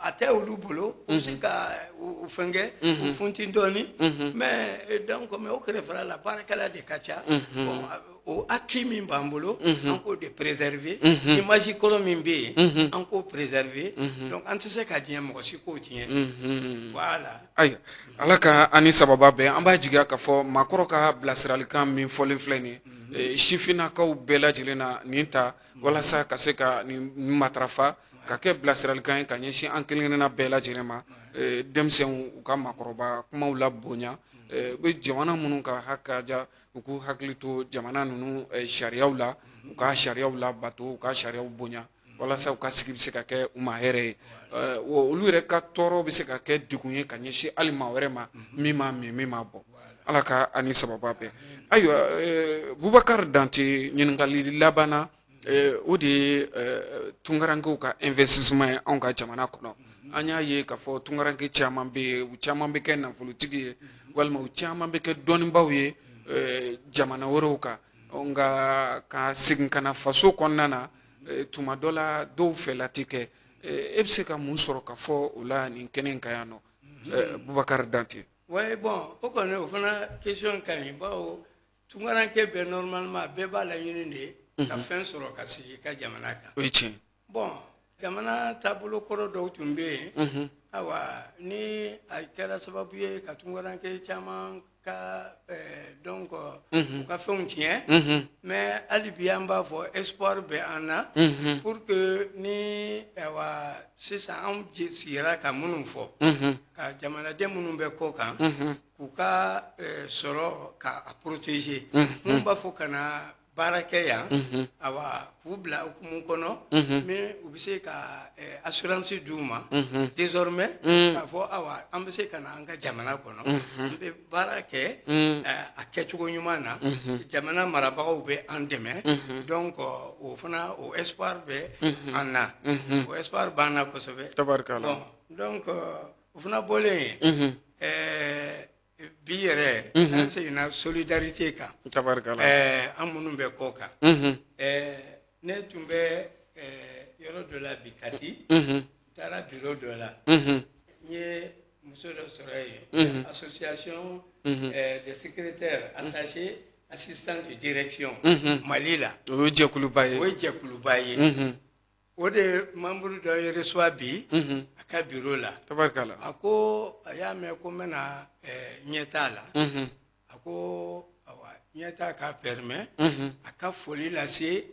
A tɛ olu bolo. U bɛ se ka u fɛn kɛ. U funti dɔɔni. Mais donc o kɛrɛfɛla la baarakɛla de ka ca. O acquis min b'an bolo. An k'o de préserver. Image kɔrɔ min bɛ yen. An k'o préserver. Donc an tɛ se ka diɲɛ mɔgɔ si k'o tiɲɛ. Voilà. Ayiwa ala ka ani sababa bɛn an b'a jigiya k'a fɔ maakɔrɔ ka bilasiralikan min fɔlen filɛ nin ye sifinnakaw bɛɛ lajɛlen na nin ta walasa ka se ka nin matarafa ka kɛ bilasiralikan ye ka ɲɛsin an kelen-kelenna bɛɛ lajɛlen ma denmisɛnw u ka maakɔrɔba kumaw la bonya u bɛ jamana minnu ka hakaja u k'u hakili to jamana ninnu sariyaw la u ka sariyaw la bato u ka sariyaw bonya walasa u ka sigi bɛ se ka kɛ u ma hɛrɛ ye olu yɛrɛ ka tɔɔrɔ bɛ se ka kɛ degun ye ka ɲɛsin hali maa wɛrɛ ma min m'a min min m'a bɔ ala ka ani sababa bɛɛ ayiwa Bubakari Dante ɲininkali laban na o de ye tunkarankew ka investissement ye anw ka jamana kɔnɔ an y'a ye k'a fɔ tunkaranke caman bɛ yen u caman bɛ kɛ nafolotigi ye walima u caman bɛ kɛ dɔnnibaaw ye jamana wɛrɛw kan nka ka segin ka na faso kɔnɔna na tuma dɔ la dɔw fɛla tɛ kɛ e bɛ se ka mun sɔrɔ ka fɔ o la nin kɛnɛ in kan yan nɔ Bubakari Dante. Oui bon o kɔni o fana question ka ɲi bawo tunkaranke bɛɛ normalement bɛɛ b'a laɲini de ye ka fɛn sɔrɔ ka sigi i ka jamana kan. O ye tiɲɛ. Bon jamana taabolo kɔrɔ dɔw tun bɛ yen awa ni a kɛra sababu ye ka tunkaranke caman ka donc u ka fɛnw tiɲɛ mais hali bi an b'a fɔ espoir bɛ an na pour que ni sisan anw sigira ka minnu fɔ ka jamanaden minnu bɛ kɔ kan k'u ka sɔrɔ k'a protéger minnu b'a fɔ ka na baara kɛ yan awa k'u bila hukumu kɔnɔ mais u bɛ se ka assurance d'u ma désormais k'a fɔ awa an bɛ se ka na an ka jamana kɔnɔ an bɛ baara kɛ a kɛcogo ɲuman na jamana marabagaw bɛ an dɛmɛ donc o fana o espoir bɛ an na o espoir b'an na kosɛbɛ tabarikala donc o fana bɔlen yen bi yɛrɛ an seginna solidarité kan tabarikala an minnu bɛ kɔ kan ne tun bɛ yɔrɔ dɔ la bi Kati n taara bureau dɔ la n ye muso dɔ sɔrɔ yen association des secrétaires attachés assistant de direction Mali la o ye jɛkuluba ye o ye jɛkuluba ye o de membre dɔ ye reçoit bi a ka bureau la tabarikala a ko a y'a mɛn ko n bɛna ɲɛtaa la a ko awa ɲɛtaa ka permet a ka foli lase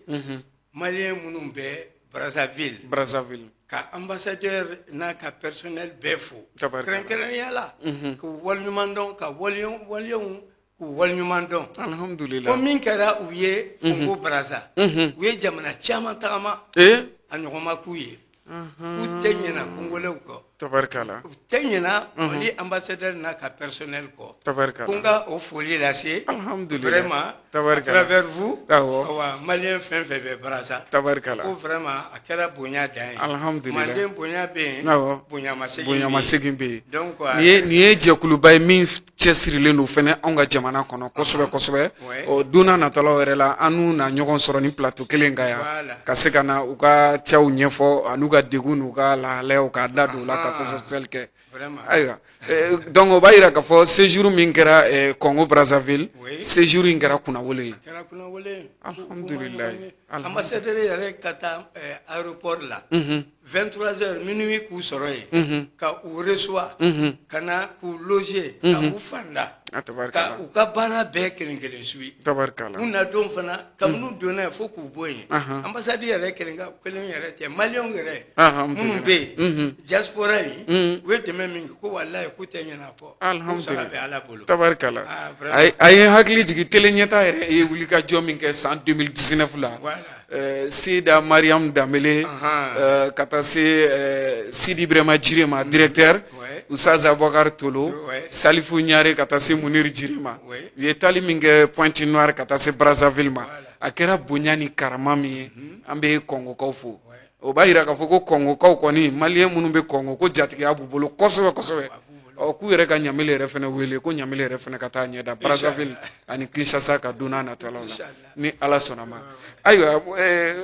maliyɛn minnu bɛ Brazzaville ka ambassadeur n'a ka personnel bɛɛ fo kɛrɛnkɛrɛnnenya la k'u waleɲuman dɔn ka waleɲɛnw k'u waleɲuman dɔn alhamdulillah ko min kɛra u ye Congo Brazza u ye jamana caman tagama a ɲɔgɔn ma k'u ye k'u tɛ ɲinɛ kongolɛw kɔ tabarikala u tɛ ɲinɛ Mali ambassadeur n'a ka personnel kɔ tabarikala ko n ka o foli lase alhamdulillah vraiment à travers vous awa maliyɛn fɛn fɛn bɛ Brazza tabarikala ko vraiment a kɛra bonya dan ye alhamdulillah manden bonya bɛ yen bonya masegin bɛ yen donc nin ye jɛkuluba ye min cɛsirilen don fɛnɛ anw ka jamana kɔnɔ kosɛbɛ kosɛbɛ o donna natɔlaw yɛrɛ la an n'u na ɲɔgɔn sɔrɔ ni plateau kelen kan yan ka se ka na u ka cɛw ɲɛfɔ an'u ka degun n'u ka lahalayaw k'a da don o la ka fɔsɛfɛsɛli kɛ ayiwa donc o b'a yira k'a fɔ séjour min kɛra Congo Brazzaville séjour in kɛra kunnawolo ye alhamdulillah ambassadeur yɛrɛ ka taa aéroport la 23h minuit k'u sɔrɔ yen ka u reçoit ka na k'u loger ka u fanda ka u ka baara bɛɛ kelen kelen suit u na don fana kabini donna yen fo k'u bɔ yen ambassade yɛrɛ kelen yɛrɛ tɛ maliyɛnw yɛrɛ minnu bɛ yen diaspora in u ye dɛmɛ min kɛ ko walayi k'u tɛ ɲinɛ kɔ ko sara bɛ Ala bolo tabarikala a ye hakili jigin tele ɲɛta yɛrɛ ye wulikajɔ min kɛ san 2019 la Sida Mariam Dambele ka taa se Sidi Ibrahima Jire ma directeur Oustaz Aboubacar Tolo Salifu Ɲare ka taa se Munir Jire ma u ye taali min kɛ Pointe Noire ka taa se Brazzaville ma a kɛra bonya ni karama min ye an bɛ Kongokaw fo o b'a yira k'a fɔ ko Kongokaw kɔni maliyɛn minnu bɛ Kongo ko jatigiya b'u bolo kosɛbɛ kosɛbɛ k'u yɛrɛ ka ɲamele yɛrɛ fɛnɛ wele ko ɲamele yɛrɛ fɛnɛ ka taa ɲɛda Brazzaville ani Kinshasa ka donna natɔlaw la ni Ala sɔnna ma ayiwa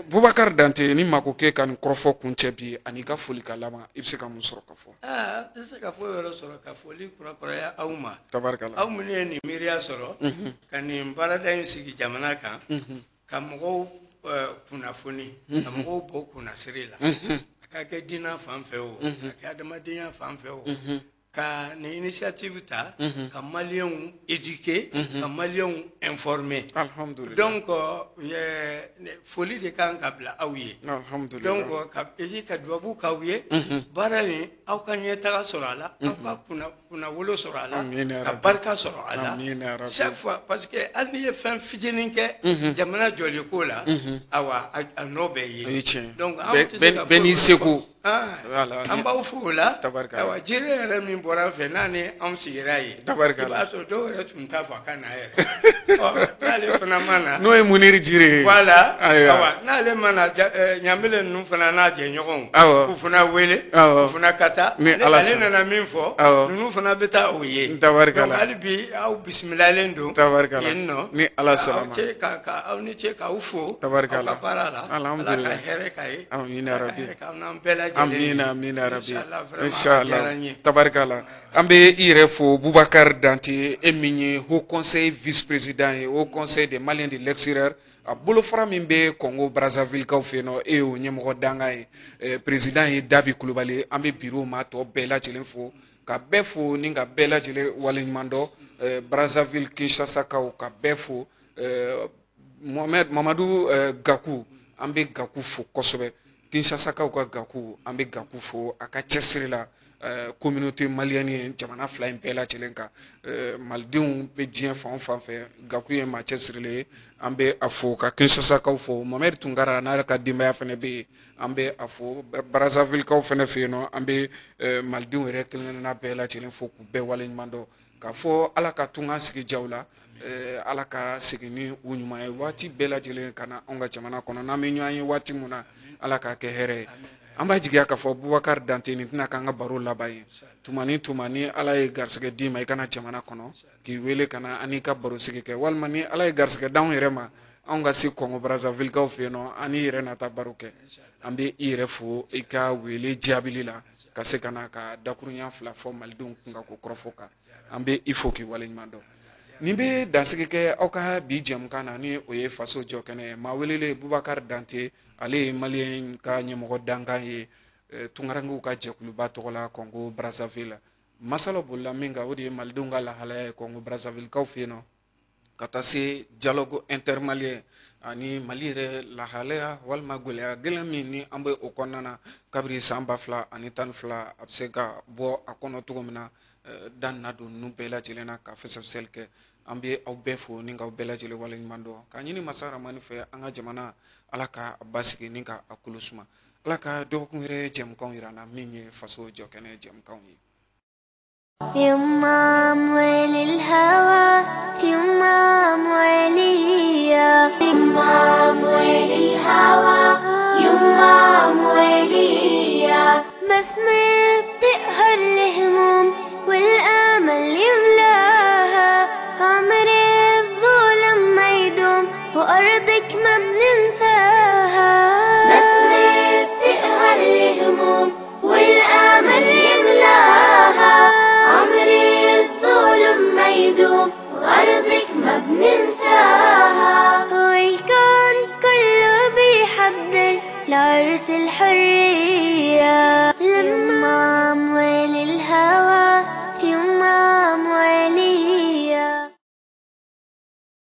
Boubacar Dante ni mako kɛ ka nin kɔrɔfɔ kun cɛ bi ani ka foli ka laban i bɛ se ka mun sɔrɔ ka fɔ tɛ se ka foyi wɛrɛ sɔrɔ ka foli kurakuraya aw ma tabarikala aw minnu ye nin miiriya sɔrɔ ka nin baarada in sigi jamana kan ka mɔgɔw kunnafoni ka mɔgɔw bɔ kunnasiri la a ka kɛ diinɛ fan fɛ o ka kɛ adamadenya fan fɛ o ka nin initiative ta ka maliyɛnw éduquer ka maliyɛnw informer alhamdulillah donc foli de kan ka bila aw ye alhamdulillah donc ka duwabu k'aw ye baara nin aw ka ɲɛtaga sɔrɔ a la aw ka kunnawolo sɔrɔ a la ka barika sɔrɔ a la chaque fois parce que hali n'i ye fɛn fitinin kɛ jamana jɔliko la awa a nɔ bɛ ye donc an tɛ se ka bɛɛ n'i seko an b'aw fo o la awa jire yɛrɛ min bɔra an fɛ n'a ni anw sigira yen i b'a sɔrɔ dɔw yɛrɛ tun t'a fɔ a ka na yɛrɛ n'ale fana ma na n'o ye Munir Jire ye voilà awa n'ale ma na ɲamele ninnu fana n'a jɛɲɔgɔnw k'u fana wele k'u fana ka taa ale nana min fɔ ninnu fana bɛ taa o ye donc hali bi aw bisimilalen don yen nɔ ni Ala sɔnna ma aw ni ce k'aw fo aw ka baara la Ala ka hɛrɛ k'a ye Ala ka hɛrɛ k'aw n'an bɛɛ lajɛlen amina rabi inshallah tabarikala an bɛ i yɛrɛ fo Boubacar Dante e min ye haut conseil vice président ye haut conseil des Maliens de l'extérieur a bolofara min bɛ Congo Brazzaville kaw fɛ yen nɔ e y'o ɲɛmɔgɔ danga ye président ye Dabi Kulubali an bɛ bureau ma tɔ bɛɛ lajɛlen fo ka bɛɛ fo ni ka bɛɛ lajɛlen waleɲuman dɔn Brazzaville Kinshasa kaw ka bɛɛ fo Mamadu Gakou an bɛ Gakou fo kosɛbɛ Kinshasa kaw ka Gakou an bɛ Gakou fo a ka cɛsiri la communauté malienne ye jamana fila in bɛɛ lajɛlen kan malidenw bɛ diɲɛ fan o fan fɛ Gakou ye maa cɛsirilen ye an bɛ a fo ka Kinshasa kaw fo Mohamed Tunkara n'a ka denbaya fana bɛ yen an bɛ a fo Brazzaville kaw fana fɛ yen nɔ an bɛ malidenw yɛrɛ kelen-kelenna bɛɛ lajɛlen fo k'u bɛɛ waleɲuman dɔn k'a fɔ Ala ka tunga sigi jaw la Ala ka segin ni u ɲuman ye waati bɛɛ lajɛlen ka na anw ka jamana kɔnɔ n'an bɛ ɲɔgɔn ye waati min na Ala k'a kɛ hɛrɛ ye an b'a jigiya k'a fɔ Boubacar Dante nin tɛna k'an ka baro laban ye tuma ni Ala ye garisɛgɛ d'i ma i kana jamana kɔnɔ k'i wele ka na an n'i ka baro sigi kɛ walima ni Ala ye garisɛgɛ d'anw yɛrɛ ma anw ka se Congo Brazzaville kaw fɛ yen nɔ an n'i yɛrɛ nata baro kɛ an bɛ i yɛrɛ fo i ka wele jaabili la ka se ka na ka dakuruɲa fila fɔ malidenw kun ka ko kɔrɔfɔ kan an bɛ i fo k'i waleɲuman dɔn Ni be dansigi kɛ aw ka bi jɛmukan na ni o ye faso jɔ kɛnɛ maa welele Bubakari Dante ale ye maliyɛn ka ɲɛmɔgɔ dankan ye tunkarankew ka jɛkuluba tɔgɔ la Congo Brazzaville masala bolila min kan o de ye malidenw ka lahalaya ye Congo Brazzaville kaw fɛ yen nɔ ka taa se dialogue intermalien ani Mali yɛrɛ lahalaya walima gɛlɛya gɛlɛn min ni an bɛ o kɔnɔna na kabiri san 2012 a bɛ se ka bɔ a kɔnɔ cogo min na dan na don ninnu bɛɛ lajɛlen na ka fɛsɛfɛsɛli kɛ an bɛ aw bɛɛ fo ni k'aw bɛɛ lajɛlen waleɲuman dɔn k'a ɲini masa Rahamani fɛ an ka jamana ala ka basigi ni ka a kolo suma ala ka dɔgɔkun wɛrɛ jɛmukanw yira an na min ye faso jɔ kɛnɛ jɛmukanw ye. يمام وللهوى يمام وليا يمام وللهوى يمام وليا بسمة بتقهر الهموم والآمل يملاها عمر الظلم ما يدوم وأرضك ما بننساها بسمة بتقهر الهموم والآمل يملاها وأرضك ما بننساها والكون كله بيحضر لعرس الحرية